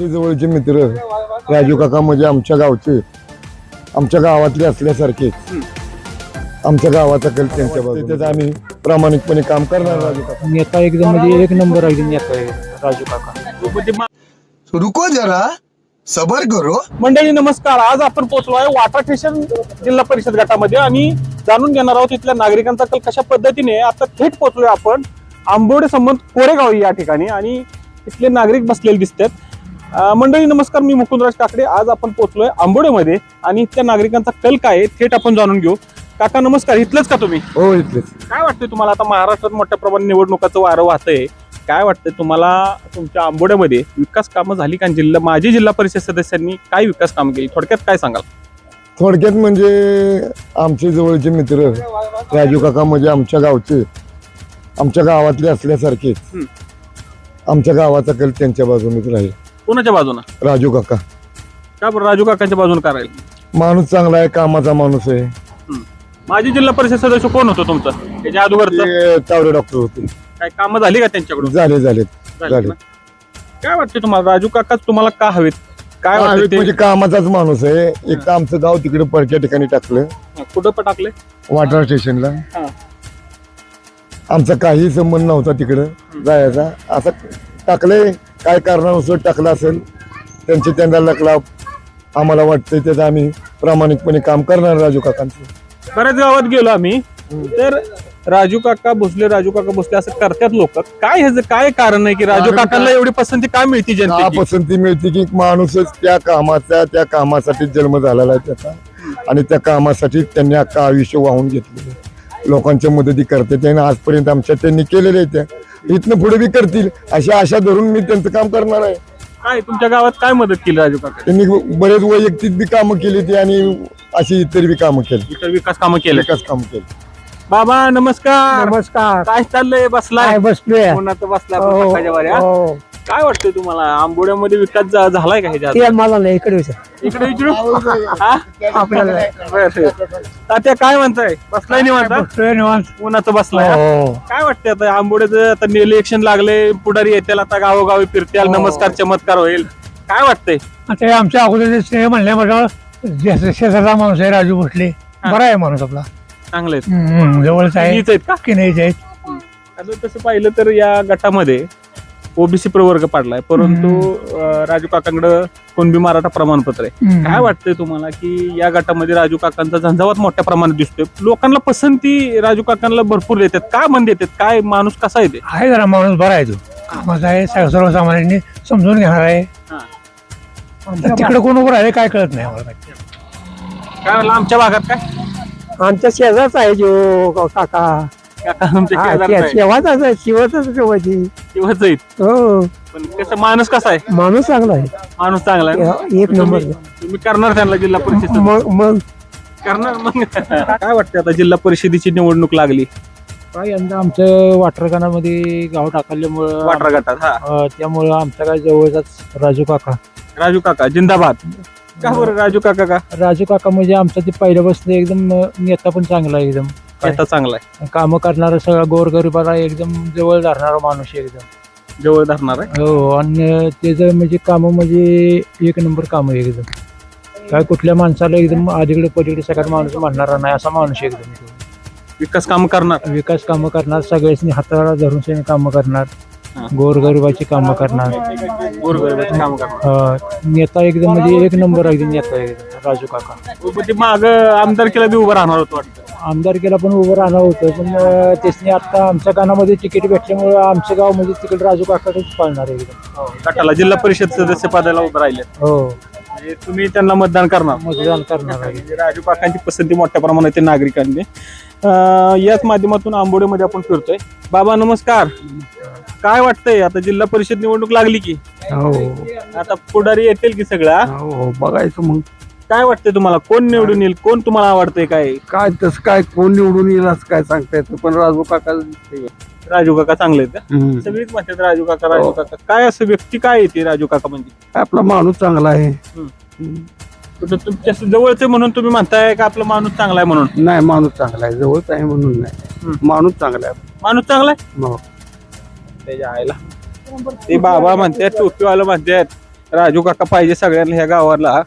आमचे जवळचे मित्र राजू काका म्हणजे आमच्या गावचे, आमच्या गावातले असल्यासारखे आमच्या गावाचा कल त्यांच्या बाजूने आम्ही प्रामाणिकपणे काम करणार. राजू काका नेता एकदम म्हणजे एक नंबर एकदम नेता आहे राजू काका. रुको जरा सबर करो. मंडळी नमस्कार. आज आपण पोहोचलो आहे वाटा स्टेशन जिल्हा परिषद गटामध्ये आणि जाणून घेणार आहोत इथल्या नागरिकांचा कल कशा पद्धतीने. आता थेट पोहोचलोय आपण आंबोडे संबंध कोरेगाव या ठिकाणी आणि इथले नागरिक बसलेले दिसतात. मंडळी नमस्कार, मी मुकुंदराज काकडे. आज आपण पोहोचलोय आंबोडेमध्ये आणि इथल्या नागरिकांचा कल काय आहे थेट आपण जाणून घेऊ. काका नमस्कार, इथलंच का तुम्ही? हो, इथलेच. काय वाटतंय तुम्हाला? आता महाराष्ट्रात मोठ्या प्रमाणात निवडणुकाचं वारं वाहतंय. काय वाटतंय तुम्हाला तुमच्या आंबोड्यामध्ये विकास कामं झाली का? माजी जिल्हा परिषद सदस्यांनी काय विकास कामं केली, थोडक्यात काय सांगाल? थोडक्यात म्हणजे आमचे जवळचे मित्र राजू काका म्हणजे आमच्या गावचे, आमच्या गावातले असल्यासारखे आमच्या गावाचा कल त्यांच्या बाजूनेच राहील. कोणाच्या बाजूने? राजू काका. का बरं राजू काकांच्या बाजूने का राहील? माणूस चांगला आहे, कामाचा माणूस आहे. माजी जिल्हा परिषद सदस्य कोण होतं तुमचं त्याच्या अगोदरचं? ते तावडे डॉक्टर होते. काय कामं झाली का त्यांच्याकडून? झाले झाली ना? काय वाटतं तुम्हाला राजू काकाच तुम्हाला का हवेत? काय वाटतं म्हणजे कामाचाच माणूस आहे. एक तर आमचं गाव तिकडे परक्या ठिकाणी टाकलं, कुठं पण टाकले? वाटार स्टेशनला. हा. आमचा काही संबंध नव्हता तिकडं जायचा. असं टाकले, काय कारणानुसार टाकलं असेल त्यांचे त्यांना लकला. आम्हाला वाटतंय त्याचं आम्ही प्रामाणिकपणे काम करणार राजू काकांचं. बऱ्याच गावात गेलो आम्ही तर राजू काका भोसले असं करतात लोक. काय ह्याचं काय कारण आहे की राजू काकांना एवढी पसंती काय मिळते? का जनतेची पसंती मिळते की माणूसच त्या कामासाठी जन्म झालेला आहे त्याचा आणि त्या कामासाठी त्यांनी अख्खा आयुष्य वाहून घेतलेलं. लोकांच्या मदती करते त्याने आजपर्यंत आमच्या त्यांनी केलेल्या आहेत. त्या इथनं पुढे बी करतील अशा आशा धरून मी त्यांचं काम करणार आहे. काय तुमच्या गावात काय मदत केली राजू काका? त्यांनी बरेच वैयक्तिक बी कामं केली ती आणि अशी इतर बी कामं केली, इतर विकास कामं केले. विकास काम केली. बाबा नमस्कार. नमस्कार. काय चाललंय? बसलाय? बसलोय. उन्हात बसलाय आपण काकाच्या वाऱ्या. काय वाटतंय तुम्हाला आंबोड्यामध्ये विकास झालाय का ह्याच्यात? ते मला नाही इकडे विचार. इकडे विचारू. हा? आपल्याला बरं. तात्या काय म्हणताय? बसलाय निवांत? उन्हाचं बसलाय. काय वाटतंय आता आंबोड्याचं आता इलेक्शन लागले, पुढारी येतील आता गावोगावी फिरतील, नमस्कार चमत्कार होईल. काय वाटतंय? आता आमच्या अगोदर स्नेह म्हणल्या मला शेजारचा माणूस आहे राजू भोसले. बरा आहे माणूस आपला, चांगले जवळच आहे. आहेत का? की नाही आहेत. आता तसं पाहिलं तर या गटामध्ये ओबीसी प्रवर्ग पाडलाय, परंतु राजू काकांकडे कुणबी मराठा प्रमाणपत्र आहे. काय वाटतंय तुम्हाला की या गटामध्ये राजू काकांचा झंझावात मोठ्या प्रमाणात दिसतोय? लोकांना पसंती राजू काकांना भरपूर देतात. काय मन देतात? काय माणूस कसा येते? आहे जरा माणूस बरा आहे, तो कामाचा आहे, सर्वसामान्यांनी समजून घेणार आहे. तिकडे कोण उभं राहिले काय कळत नाही आम्हाला. काय म्हणलं आमच्या भागात? काय आमच्या शेजारच आहे जो काका. काका आमच्या शेजारचा आहे. शिवच आहेत. हो, पण कसं माणूस कसा आहे? माणूस चांगला आहे, माणूस चांगला आहे. एक नंबर. तुम्ही करणार त्यांना जिल्हा परिषद? मग करणार. मग काय वाटतं आता जिल्हा परिषदेची निवडणूक लागली? काय यंदा आमचं वाटरगाणामध्ये गाव टाकल्यामुळं वाटरा गटात. त्यामुळं आमचा काय जवळचाच राजू काका जिंदाबाद. का बरं राजू काका? का राजू काका म्हणजे आमचा ते पहिल्यापासून एकदम नेता पण चांगला आहे, एकदम आता चांगला आहे, कामं करणारा, सगळा गोरगरिबाला एकदम जवळ धरणारा माणूस आहे, एकदम जवळ धरणार आहे. हो. आणि त्याचं म्हणजे कामं म्हणजे एक नंबर काम आहे एकदम. काय कुठल्या माणसाला एकदम अलीकडे पलीकडे सगळ्यात माणूस म्हणणारा नाही असा माणूस आहे एकदम. विकास काम करणार, विकास कामं करणार, सगळ्यांनी हाताला धरून सगळी कामं करणार, गोरगरिबाची कामं करणार, गोरगरिबाची कामं करणार. नेता एकदम म्हणजे एक नंबर एकदम नेता आहे एकदम राजू काका. माग आमदारकीला बी उभं राहणार होतं वाटतं? आमदारकीला पण उभं राहणार होतं, पण त्याने आता आमच्या गावामध्ये तिकीट भेटल्यामुळे आमचं गाव म्हणजे तिकडे राजू काकाच पाळणार आहे एकदम. गटाला जिल्हा परिषद सदस्य पदाला उभं राहिले. हो, तुम्ही त्यांना मतदान करणार? मतदान करणार आहे. राजू काकांची पसंती मोठ्या प्रमाणात आहे नागरिकांनी. याच माध्यमातून आंबोडेमध्ये आपण फिरतोय. बाबा नमस्कार. काय वाटतंय आता जिल्हा परिषद निवडणूक लागली की? हो, आता पुढारी येतील की सगळा? हो, बघायचं मग. काय वाटतंय तुम्हाला? कोण निवडून येईल? कोण तुम्हाला आवडतंय? काय तसं काय कोण निवडून येईल असं काय सांगता येतं, पण राजू काका राजू काका चांगले आहेत का? सगळीच म्हणतात राजू काका. काय असं व्यक्ती काय येते राजू काका म्हणजे? आपला माणूस चांगला आहे. तुमच्या जवळचे म्हणून तुम्ही म्हणताय का आपला माणूस चांगला आहे म्हणून? नाही, माणूस चांगला आहे, जवळच आहे म्हणून नाही, माणूस चांगला आहे. माणूस चांगला आहे. हो. त्याच्या आईला ते बाबा म्हणतात, टोपीवाला म्हणतात राजू काका पाहिजे सगळ्यांना ह्या गावाला.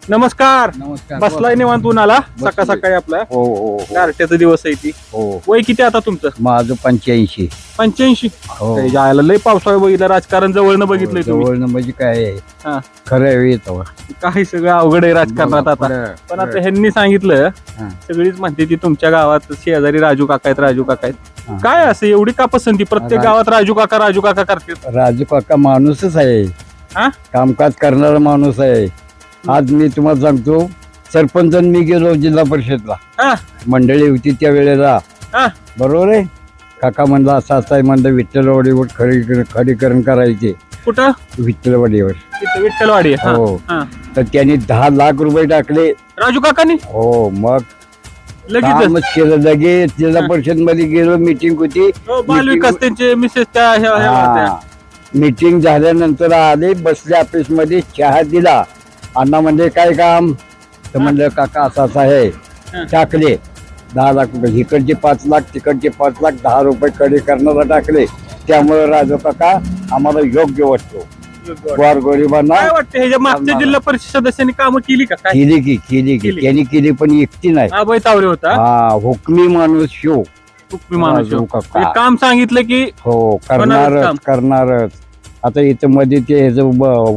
नमस्कार. नमस्कार. बसलाय निवांत उन्हाला सकाळ सकाळी आपला हो हो कार्ट्याचा दिवस आहे ती. हो. वय किती आता तुमचं? माझं 85. 85. हो. जायला लय पावसाळा बघितलं, राजकारण जवळनं बघितलंय तुम्ही. जवळ म्हणजे काय हा. आहे खरं येतो काही सगळं अवघड आहे राजकारणात आता. पण आता ह्यांनी सांगितलं, हा. सगळीच म्हणते ती तुमच्या गावात शेजारी राजू काका आहेत, राजू काका आहेत. हा. काय असं एवढी का पसंती प्रत्येक गावात राजू काका करतात? राजू काका माणूसच आहे. हा? कामकाज करणारा माणूस आहे. आज मी तुम्हाला सांगतो, सरपंच मी गेलो जिल्हा परिषदला, हा. मंडळी होती त्या वेळेला, हा. बरोबर आहे. काका म्हणला असं असं आहे, म्हणलं विठ्ठलवाडीवर खडीकरण करायचे. कुठं? विठ्ठलवाडीवर. तिथं विठ्ठलवाडी आहे. हो. हा. तर त्यांनी 10 लाख रुपये टाकले. राजू काकांनी हो. मग लगेच कामच केलं. लगेच जिल्हा परिषद मध्ये गेलो, मीटिंग होती. बालविकास त्यांचे मिसेस त्या ह्या होत्या. मीटिंग झाल्यानंतर आले, बसले ऑफिस मध्ये, चहा दिला. अण्णा म्हणजे काय काम? तर म्हणलं काका असं असं आहे. टाकले 10 लाख रुपये, इकडचे 5 लाख, तिकडचे 5 लाख, 10 रुपये कडे करणारा टाकले. त्यामुळे राजू काका आम्हाला योग्य वाटतो. गोरगरिबांना काय वाटतं ह्याच्या मागच्या जिल्हा परिषद सदस्यांनी कामं केली का काय? केली की त्यांनी केली, पण एकटी नाही. अभय तावरे होता, हा, हुकमी माणूस शो हुकमी माणूस राजू हो. काका. म्हणजे काम सांगितलं की हो, होणारच काम. करणारच. आता इथं मध्ये ते ह्याचं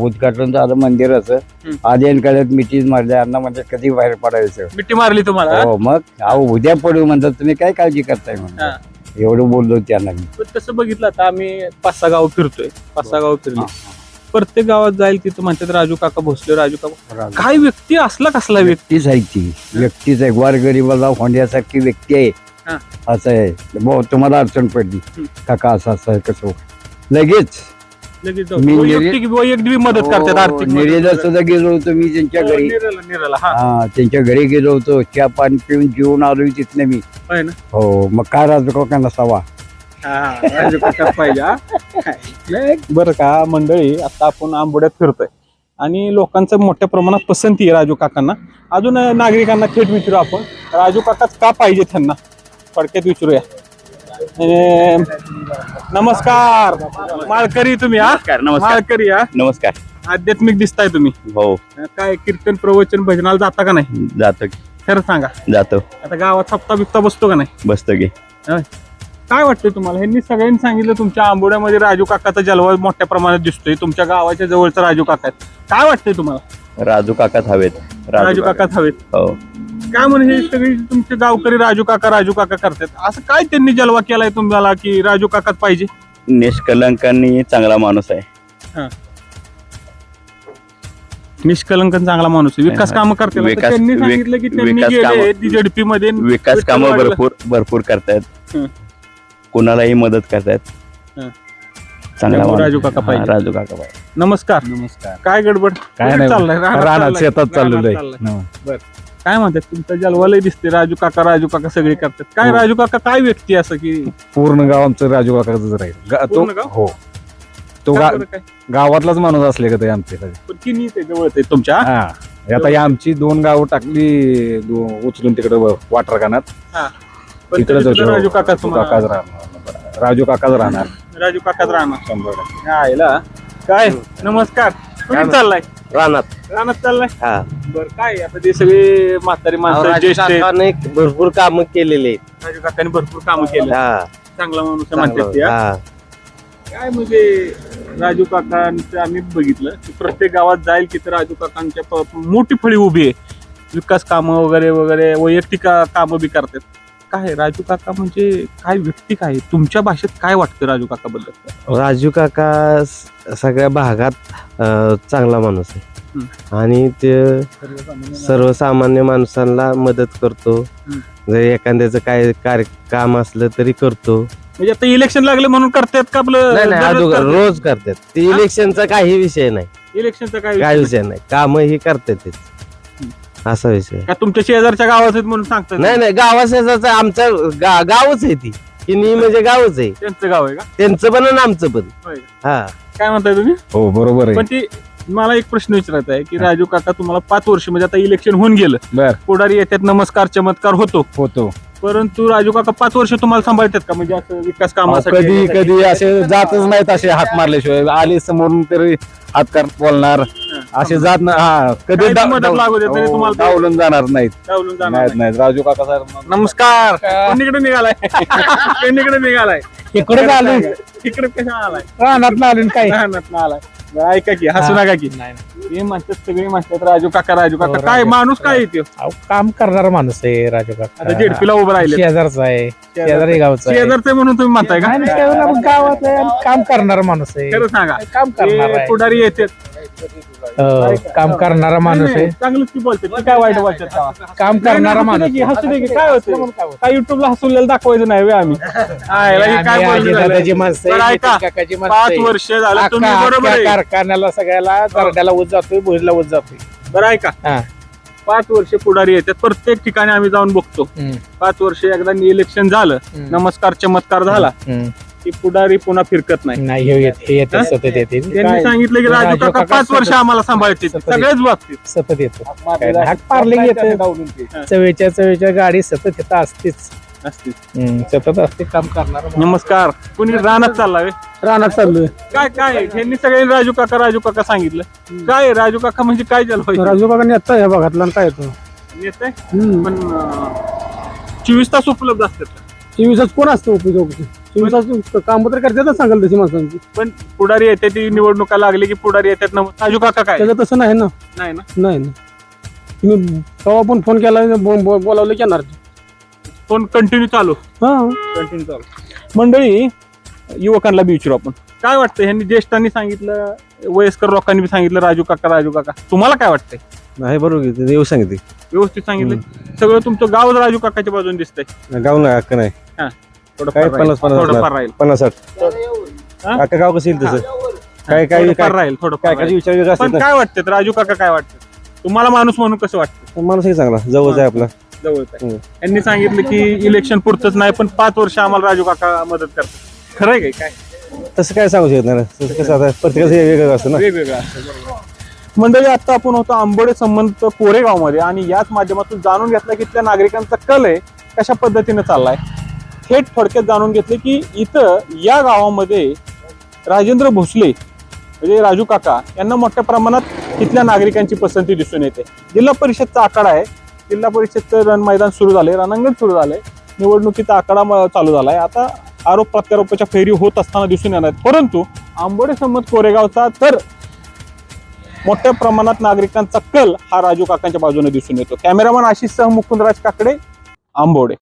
उद्घाटन झालं मंदिराचं. आधी काळात मिटिंग मारल्या, अण्णा म्हणजे कधी बाहेर पडायचं. मिठी मारली तुम्हाला. हो. मग अहो उद्या पडू म्हणतात, तुम्ही काय काळजी करताय म्हणून. हा. एवढं बोललो त्यांना मी. पण तसं बघितलं आता आम्ही 5-6 गाव फिरतोय, 5-6 गाव फिरले. प्रत्येक गावात जाईल तिथं म्हणतात राजू काका भोसले, राजू काका. काय व्यक्ती असला कसला व्यक्ती? व्यक्तीच आहे ती, व्यक्तीच आहे. गोरगरिबाला होण्यासारखी व्यक्ती आहे. हा. असं आहे. भाऊ तुम्हाला अडचण पडली, काका असं असं आहे, कसं लगेच लगेच जाऊ. मी वैयक्तिक मदत करतात, आर्थिक मदत निरेला करतात. सुद्धा गेलो होतो मी त्यांच्या घरी. निराला हा. हा, त्यांच्या घरी गेलो होतो. चहा पाणी पिऊन जेवून आलोय तिथनं मी. होय ना. हो. मग काय राजू काका नसावा. हा, राजू काकाच पाहिजे हा. बरं का मंडळी, आता आपण आंबोड्यात फिरतोय आणि लोकांचं मोठ्या प्रमाणात पसंती आहे राजू काकांना. अजून नागरिकांना थेट विचारू आपण, राजू काकाच का पाहिजे त्यांना, थोडक्यात विचारूया. नमस्कार माळकरी तुम्ही? हा, नमस्कार. माळकरी. हा, नमस्कार. आध्यात्मिक दिसताय तुम्ही. हो, काय कीर्तन प्रवचन भजनाला जाता का नाही? जातो की. खरं सांगा, जातो. आता गावात सप्ताह बिप्ता बसतो का नाही? बसतो की. काय वाटतंय तुम्हाला? ह्यांनी सगळ्यांनी सांगितलं तुमच्या आंबोड्यामध्ये राजू काकाचा जलवा मोठ्या प्रमाणात दिसतोय, तुमच्या गावाच्या जवळचा राजू काका आहेत. काय वाटतंय तुम्हाला? राजू काकाच हवेत. राजू काकाच हवेत. हो. काय म्हणून हे सगळी तुमचे गावकरी राजू काका करतात? असं काय त्यांनी जलवा केलाय तुम्हाला की राजू काकाच पाहिजे? निष्कलंकांनी चांगला माणूस आहे. निष्कलंक चांगला माणूस आहे, विकास कामं करतात. आता त्यांनी सांगितलं की त्यांनी विकास कामं- गेले जेडपी मध्ये विकास कामं भरपूर करतायत. हं. कोणालाही मदत करतायत. हं. चांगला त्यामुळे माणूस. राजू काका पाहिजे. हा, राजू काका पाहिजे. नमस्कार. नमस्कार. काय गडबड? काय कुठे नाही, चाललंय? रानात शेतात चाललेलं चाललंय. आहे. बरं. काय म्हणतात तुमचा जलवालय दिसते, राजू काका सगळे करतात. काय हो. राजू काका काय व्यक्ती असं की पूर्ण गाव आमचं राजू काकाच राहील. पूर्ण गाव? हो, तो काय बरं काय? गावातलाच माणूस असले का ते आमचे. पण किती ते जवळच आहे तुमच्या? हा, आता ही आमची 2 गावं टाकली उचलून तिकडे वाटर कानात. हा. पण तिकडेच तिथलं होतो. राजू काका काकाच राहणार, राजू काकाच राहणार. राजू काकाच राहणार. 100%. आयला. काय नमस्कार. कुठे चाललाय? रानात चाललाय. हा. बर, काय आता ते सगळे म्हातारी माणसं राजू ज्येष्ठ आहेत. काकाने भरपूर काम केलेले आहेत. राजू काकांनी भरपूर कामं केले. हा, चांगला माणूस आहे म्हणतात ते, हा. हा. काय म्हणजे राजू काकांचं आम्ही बघितलं की प्रत्येक गावात जाईल तिथे राजू काकांच्या मोठी फळी उभी आहे. विकास कामं वगैरे वैयक्तिक कामं बी करतात. काय राजू काका म्हणजे काय व्यक्ती, काय तुमच्या भाषेत काय वाटतं राजू काका बद्दल? राजू काका सगळ्या भागात चांगला माणूस आहे आणि ते सर्वसामान्य माणसांना मदत करतो. जर एखाद्याचं काय काम असलं तरी करतो. म्हणजे आता इलेक्शन लागले म्हणून करतात का आपलं? नाही, रोज करतात. ते इलेक्शनचा काही विषय नाही. इलेक्शनचा काय विषय नाही, काम ही करतातच, असा विषय. का तुमच्या शेजारच्या गावात आहेत म्हणून सांगतात? नाही, गावाचं आमचं गावच आहे ती. किनी म्हणजे गावच आहे. त्यांचं गाव आहे का? त्यांचं पण आणि आमचं पण. होय. हा. काय म्हणताय तुम्ही? हो, बरोबर आहे. पण ती मला एक प्रश्न विचारायचा आहे की राजू काका तुम्हाला 5 वर्ष म्हणजे आता इलेक्शन होऊन गेलं, बर, पुढारी येतात, नमस्कार चमत्कार होतो, होतो. परंतु राजू काका 5 वर्ष तुम्हाला सांभाळतात का, म्हणजे असं विकास कामासाठी? कधी असे जातच नाहीत, असे हात मारल्याशिवाय आले समोरून तरी हात कर बोलणार, असे जात ना. हा, कधी काही मदत लागू देत नाही तुम्हाला? डावलून जाणार नाहीत. डावलून जाणार नाही. नाहीत. राजू काका साहेब नमस्कार. कोणीकडे निघालाय? कोणीकडे निघालाय? इकडे आलो, इकडे कशा आलाय? रानात आलो काय. रानात आलाय. बरं, ऐका की, हसू नका की. हे म्हणतात, सगळे म्हणतात राजू काका राजू काका. काय माणूस काय येतो? काम करणारा माणूस आहे राजू काका. आता जेडपीला उभं राहिले, शेजारचा आहे, शेजारी गावचा आहे. शेजारचे म्हणून तुम्ही म्हणताय का? गावात आहे, काम करणारा माणूस आहे. खरं सांगा, काम करणारा आहे. पुढारी येतात, काम करणारा माणूस आहे. चांगलंच की बोलतात, ते काय वाईट बोलतात? काम करणारा माणूस आहे. हसू दे की, काय होतं? काय युट्यूबला हसून दाखवायचं नाही व्हय आम्ही? काय बोलणं झालं? दादाची माणसं बरं, आहे, ऐका. काकाची माणसं 5 आहे. वर्ष झालं तुम्ही बरोबर आहे. कारखान्याला सगळ्याला दरड्याला ऊस जातोय, भुजला ऊस जातोय. बरं ऐका, हा. 5 वर्ष पुढारी येतात, प्रत्येक ठिकाणी आम्ही जाऊन बघतो. 5 वर्ष एकदा इलेक्शन झालं, नमस्कार चमत्कार झाला की पुढारी पुन्हा फिरकत नाही. नाही हे येते सतत येते. त्यांनी सांगितलं की राजू काका 5 वर्ष आम्हाला सांभाळते, सगळेच बाबतीत. सतत येतो. हाक पारले येते, चवेच्या गाडी सतत येत असतेच. सतत असते काम करणार. नमस्कार. कुणी रानात चाललाय? रानात चाललोय. काय यांनी सगळे राजू काका सांगितलं. काय राजू काका म्हणजे काय झालं? राजू काका नेता या भागातला काय येतो येत पण 24 तास उपलब्ध असतात का? 24 तास कोण असतं उपयोग? 24 तास काम तर करतात सांगाल तशी माणसांची. पण पुढारी येते, ती निवडणुका लागली की पुढारी येतात ना. राजू काका काय त्याचं तसं नाही ना. नाही ना? नाही ना, तुम्ही केव्हा पण फोन केला बोलावलं की येणार. फोन कंटिन्यू चालू. कंटिन्यू चालू. मंडळी, युवकांना बी विचारू आपण, काय वाटतं? ह्यांनी ज्येष्ठांनी सांगितलं, वयस्कर लोकांनी बी सांगितलं राजू काका. तुम्हाला काय वाटतंय? नाही बरोबर येऊ सांगितले. व्यवस्थित सांगितलं. सगळं तुमचं गाव राजू काकाच्या बाजूने दिसतंय. गाव नाही हक्क नाही. हा, काय 50-50 राहील. 50-60 अख्खा गाव कसं येईल तसं. काय राहील थोडं. काय विचार वेगळा पण काय वाटतं राजू काका, काय वाटतं तुम्हाला माणूस म्हणून? कसं वाटतं? माणूसही चांगला जवळच आहे आपला. जवळ आहे. यांनी सांगितलं की इलेक्शन पुरतच नाही, पण 5 वर्ष आम्हाला राजू काका मदत करतात. खरंय काय? काय तसं काय सांगू शकत नाही. तसं कसं आता प्रत्येकाचं वेगवेगळं असतं ना. वेगवेगळं असतं. मंडळी, आता आपण होतो आंबोडे संबंध कोरेगाव मध्ये आणि याच माध्यमातून जाणून घेतलं की इथल्या नागरिकांचा कल आहे कशा पद्धतीने चाललाय. थेट थोडक्यात जाणून घेतले की इथं या गावामध्ये राजेंद्र भोसले म्हणजे राजू काका यांना मोठ्या प्रमाणात इथल्या नागरिकांची पसंती दिसून येते. जिल्हा परिषदचा आखाडा आहे. जिल्हा परिषदचं मैदान सुरू झालंय, रणांगण सुरू झालंय, निवडणुकीचा आखाडा चालू झालाय. आता आरोप प्रत्यारोपाच्या फेरी होत असताना दिसून येणार आहेत. परंतु आंबोडे संबंध कोरेगावचा तर मोठ्या प्रमाणात नागरिकांचा कल हा राजू काकांच्या बाजूने दिसून येतो. कॅमेरामन आशिष सह मुकुंदराज काकडे, आंबोडे.